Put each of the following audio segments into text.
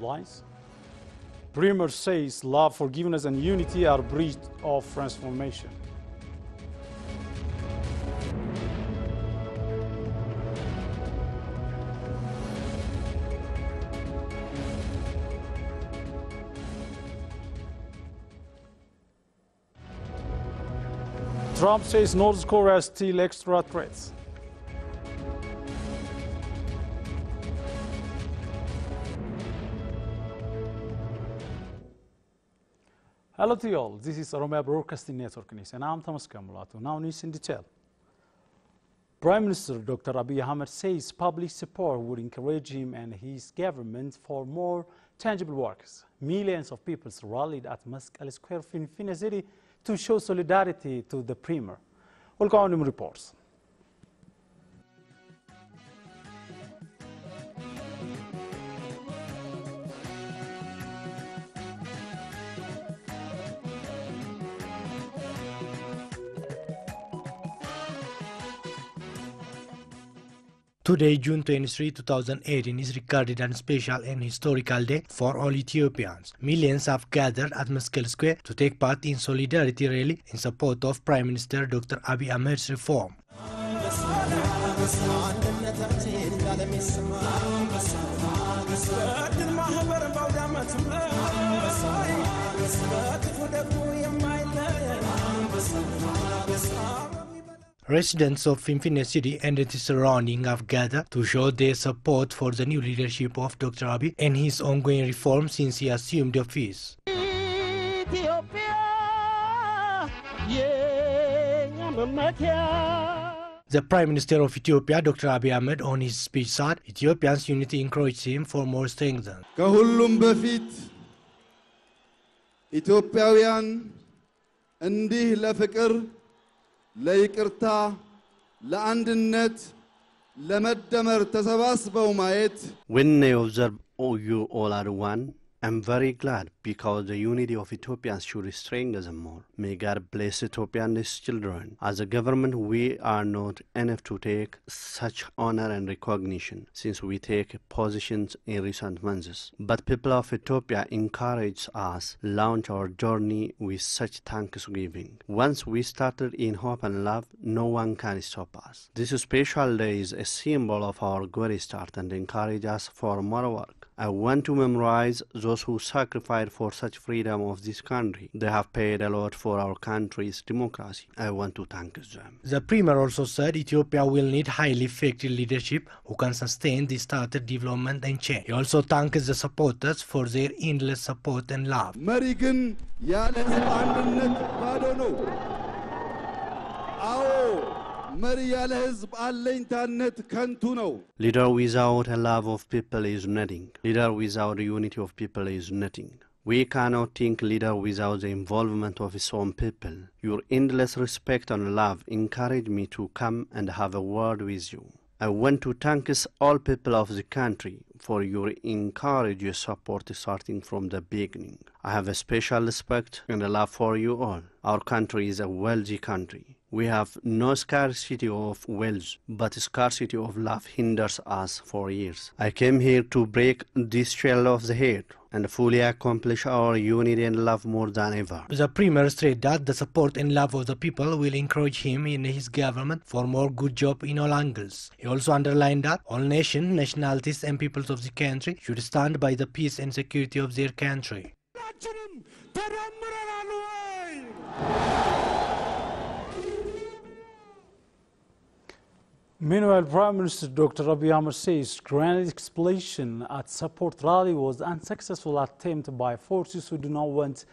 headlines. Premier says love, forgiveness, and unity are bridge of transformation. Trump says North Korea has still extra threats. Hello to you all. This is Oromia Broadcasting Network News, and I'm Thomas Kamulato. Now news in detail. Prime Minister Dr. Abiy Ahmed says public support would encourage him and his government for more tangible works. Millions of people rallied at Meskel Square, Finfinne City, to show solidarity to the Premier. Welcome to reports. Today, June 23, 2018, is regarded as a special and historical day for all Ethiopians. Millions have gathered at Meskel Square to take part in solidarity rally in support of Prime Minister Dr. Abiy Ahmed's reform. Residents of Finfinne City and its surrounding have gathered to show their support for the new leadership of Dr. Abiy and his ongoing reforms since he assumed office. The Prime Minister of Ethiopia, Dr. Abiy Ahmed, on his speech said Ethiopians' unity encouraged him for more strength. ከሁሉም በፊት ኢትዮጵያውያን እንዲህ ለፍቅር ለይቅርታ ለአንድነት ለመደመር ተሰባስበው ማየት When I observe you all are one, I'm very glad because the unity of Ethiopians should strengthen more. May God bless Ethiopia and its children. As a government, we are not enough to take such honor and recognition since we take positions in recent months. But people of Ethiopia encourage us launch our journey with such thanksgiving. Once we started in hope and love, no one can stop us. This special day is a symbol of our good start and encourage us for more work. I want to memorize those who sacrificed for such freedom of this country. They have paid a lot for our country's democracy. I want to thank them. The Premier also said Ethiopia will need highly effective leadership who can sustain the started development and change. He also thanks the supporters for their endless support and love. መሪ ግን ያለ ሕዝብ አንድነት ባዶ ነው። አዎ መሪ ያለ ሕዝብ አለኝታነት ከንቱ ነው። Leader without a love of people is nothing. Leader without the unity of people is nothing. We cannot think leader without the involvement of his own people. Your endless respect and love encourage me to come and have a word with you. I want to thank all people of the country for your encouraging support starting from the beginning. I have a special respect and love for you all. Our country is a wealthy country. We have no scarcity of wealth, but scarcity of love hinders us for years. I came here to break this shell of the head and fully accomplish our unity and love more than ever. The Premier stressed that the support and love of the people will encourage him in his government for more good job in all angles. He also underlined that all nations, nationalities and peoples of the country should stand by the peace and security of their country. Meanwhile, Prime Minister Dr. Abiy Ahmed says grenade explosion at support rally was an unsuccessful attempt by forces who do not want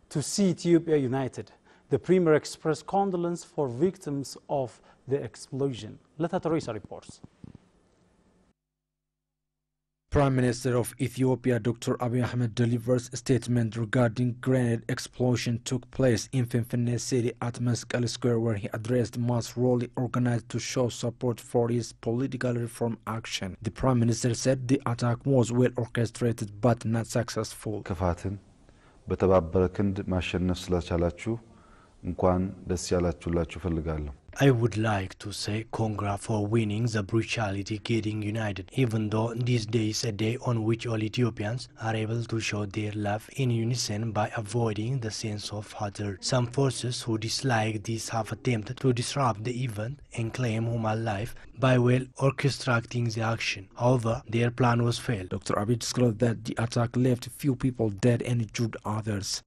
to see Ethiopia united. The Premier expressed condolence for victims of the explosion. Leta Teresa reports. Prime Minister of Ethiopia Dr. Abiy Ahmed delivers a statement regarding grenade explosion took place in Finfinne City at Meskel Square, where he addressed mass rally organized to show support for his political reform action. The Prime Minister said the attack was well orchestrated but not successful. ክፋትን በተባበረ ክንድ ማሸነፍ ስለቻላችሁ እንኳን ደስ ያላችሁላችሁ ፈልጋለሁ። I would like to say congrats for winning the brutality getting united, even though this day is a day on which all Ethiopians are able to show their love in unison by avoiding the sense of hatred. Some forces who dislike this have attempted to disrupt the event and claim human life by well orchestrating the action. However, their plan was failed. Dr. Abiy disclosed that the attack left few people dead and injured others.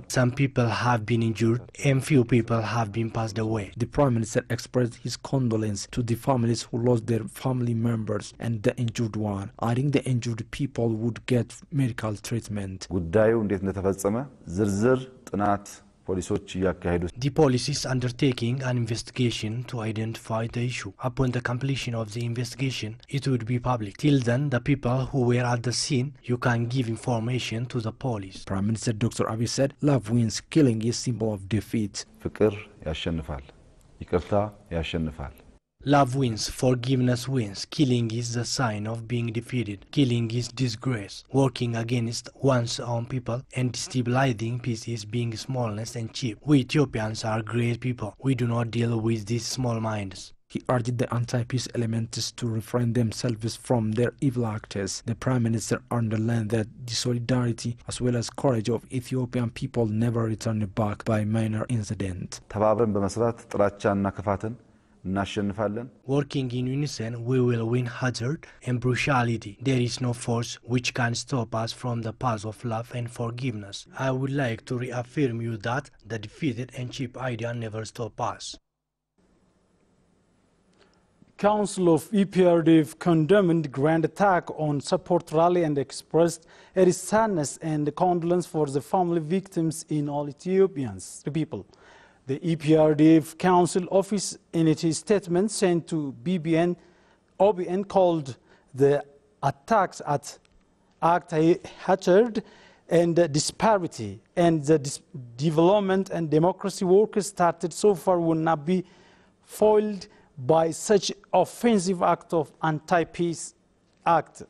Some people have been injured and few people have been passed away. The Prime Minister expressed his condolence to the families who lost their family members and the injured one, adding the injured people would get medical treatment. The police is undertaking an investigation to identify the issue. Upon the completion of the investigation, it would be public. Till then, the people who were at the scene, you can give information to the police. Prime Minister Dr. Abiy said, "Love wins, killing is symbol of defeat." Love wins, forgiveness wins, killing is the sign of being defeated, killing is disgrace, working against one's own people and destabilizing peace is being smallness and cheap. We Ethiopians are great people, we do not deal with these small minds. He urged the anti-peace elements to refrain themselves from their evil acts. The Prime Minister underlined that the solidarity as well as courage of Ethiopian people never returned back by minor incident. Working in unison, we will win hatred and brutality. There is no force which can stop us from the path of love and forgiveness. I would like to reaffirm you that the defeated and cheap idea never stop us. Council of EPRDF condemned grand attack on support rally and expressed its sadness and condolence for the family victims in all Ethiopians, the people. The EPRDF Council Office, in its statement sent to OBN, called the attacks at hatred and disparity, and the development and democracy work started so far will not be foiled by such offensive act of anti-peace act.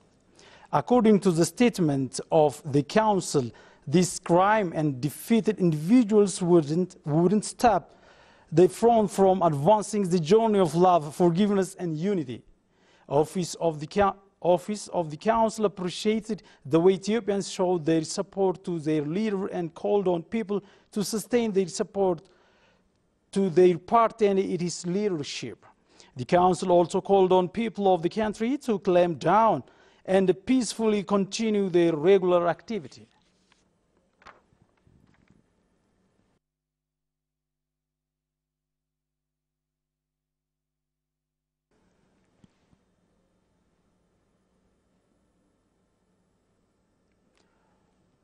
According to the statement of the Council, this crime and defeated individuals wouldn't stop the front from advancing the journey of love, forgiveness, and unity. Office of the Council appreciated the way Ethiopians showed their support to their leader and called on people to sustain their support to their party and its leadership. The Council also called on people of the country to clamp down and peacefully continue their regular activity.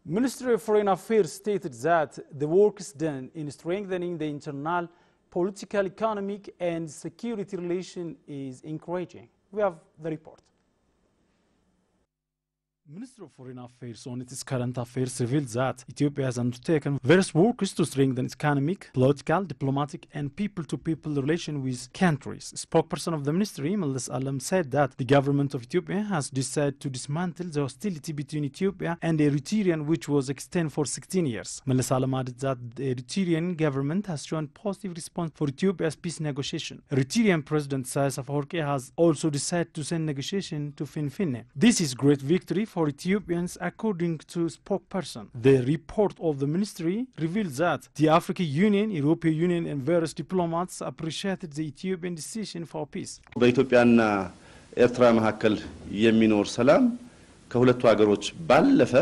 Ministry of Foreign Affairs stated that the work is done in strengthening the internal political, economic, and security relation is encouraging. We have the report. Minister of Foreign Affairs on its current affairs revealed that Ethiopia has undertaken various works to strengthen economic, political, diplomatic, and people-to-people relation with countries. Spokesperson of the ministry, Meles Alam, said that the government of Ethiopia has decided to dismantle the hostility between Ethiopia and Eritrea, which was extended for 16 years. Meles Alam added that the Eritrean government has shown positive response for Ethiopia's peace negotiation. Eritrean President Isaias Afwerki has also decided to send negotiation to Finfinne. This is great victory for Ethiopians, according to spokesperson. The report of the ministry reveals that the African Union, European Union, and various diplomats appreciated the Ethiopian decision for peace. በኢትዮጵያና ኤርትራ መካከል የሚኖር ሰላም ከሁለቱ ሀገሮች ባለፈ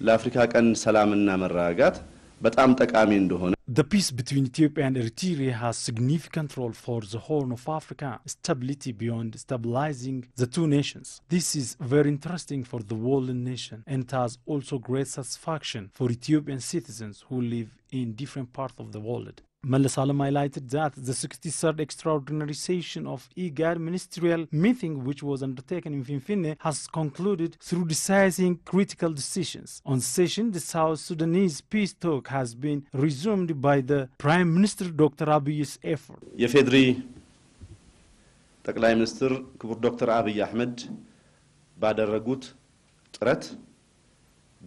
ለአፍሪካ ቀንድ ሰላምና መረጋጋት በጣም ጠቃሚ እንደሆነ The peace between Ethiopia and Eritrea has significant role for the Horn of Africa, stability beyond stabilizing the two nations. This is very interesting for the world nation and has also great satisfaction for Ethiopian citizens who live in different parts of the world. Meles Alam highlighted that the 63rd extraordinary session of IGAD ministerial meeting, which was undertaken in Finfinne, has concluded through deciding critical decisions. On the session, the South Sudanese peace talk has been resumed by the Prime Minister Dr. Abiy's effort. የፌድሪ ጠቅላይ ሚኒስትር ክቡር ዶክተር አብይ አህመድ ባደረጉት ጥረት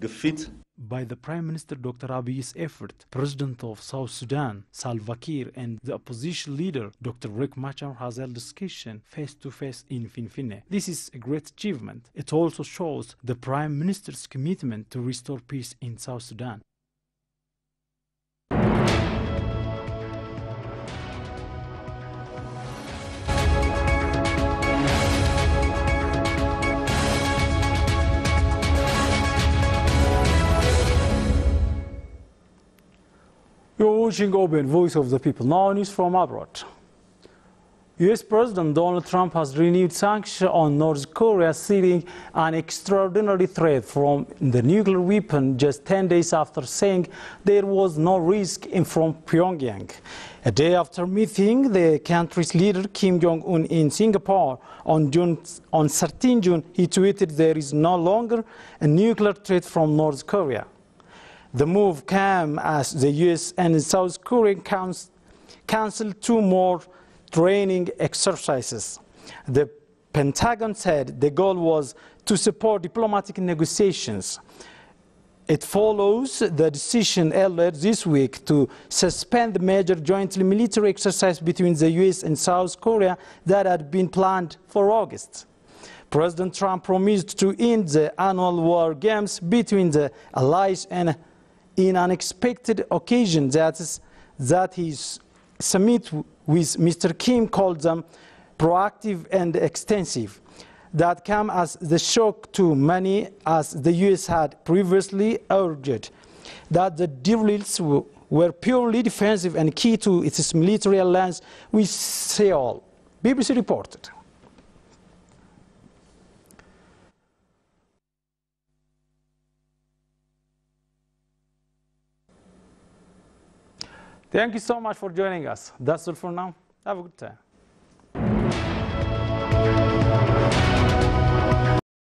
ግፊት by the Prime Minister Dr. Abiy's effort. President of South Sudan, Salva Kiir, and the opposition leader, Dr. Riek Machar, has held discussion face-to-face in Finfinne. This is a great achievement. It also shows the Prime Minister's commitment to restore peace in South Sudan. You're watching Open, Voice of the People. Now news from abroad. U.S. President Donald Trump has renewed sanctions on North Korea, citing an extraordinary threat from the nuclear weapon just 10 days after saying there was no risk from Pyongyang. A day after meeting the country's leader Kim Jong-un in Singapore on 13 June, he tweeted there is no longer a nuclear threat from North Korea. The move came as the U.S. and South Korea canceled 2 more training exercises. The Pentagon said the goal was to support diplomatic negotiations. It follows the decision earlier this week to suspend the major joint military exercise between the U.S. and South Korea that had been planned for August. President Trump promised to end the annual war games between the allies and in an unexpected occasion that his summit with Mr. Kim called them proactive and extensive. That came as the shock to many, as the U.S. had previously urged that the drills were purely defensive and key to its military alliance with Seoul. BBC reported. Thank you so much for joining us. That's all for now. Have a good time.